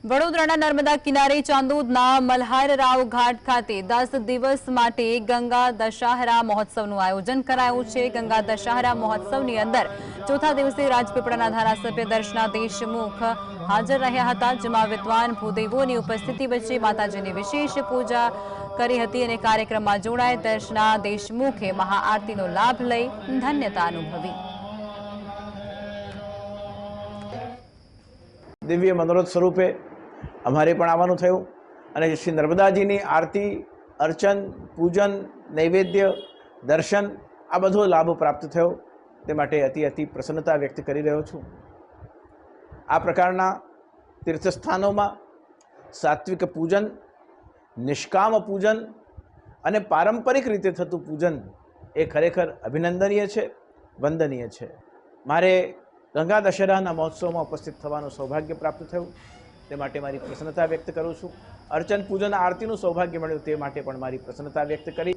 વડોદરાના નર્મદા કિનારે ચાંદોદના મલ્હારરાવ ઘાટ ખાતે 10 દિવસ માટે ગંગા દશહરા મહોત્સવનું આયોજન કરાયું છે। ગંગા દશહરા મહોત્સવની અંદર ચોથા દિવસે રાજપીપળાના ધારાસભ્ય દર્શના દેશમુખ હાજર રહ્યા હતા, જેમાં વિદ્વાન ભૂદેવોની ઉપસ્થિતિ વચ્ચે માતાજીની વિશેષ પૂજા કરી હતી અને કાર્યક્રમમાં જોડાઈ દર્શના દેશમુખે મહાઆરતીનો લાભ લઈ ધન્યતા અનુભવી। दिव्य मनोरथ स्वरूपे अमारे पण आववानुं थयुं अने श्री नर्मदाजीनी आरती, अर्चन, पूजन, नैवेद्य, दर्शन आ बधो लाभ प्राप्त थयो ते माटे अति प्रसन्नता व्यक्त करी रह्यो छुं। आ प्रकारना तीर्थस्थानों सात्विक पूजन, निष्काम पूजन अने पारंपरिक रीते थतुं पूजन ए खरेखर अभिनंदनीय छे, वंदनीय छे। मारे गंगा दशहराना महोत्सव में उपस्थित थवानुं सौभाग्य प्राप्त थयुं ते माटे मारी प्रसन्नता व्यक्त करूं छुं। अर्चन, पूजन, आरतीनुं सौभाग्य मळ्युं ते माटे पण मारी प्रसन्नता व्यक्त करी।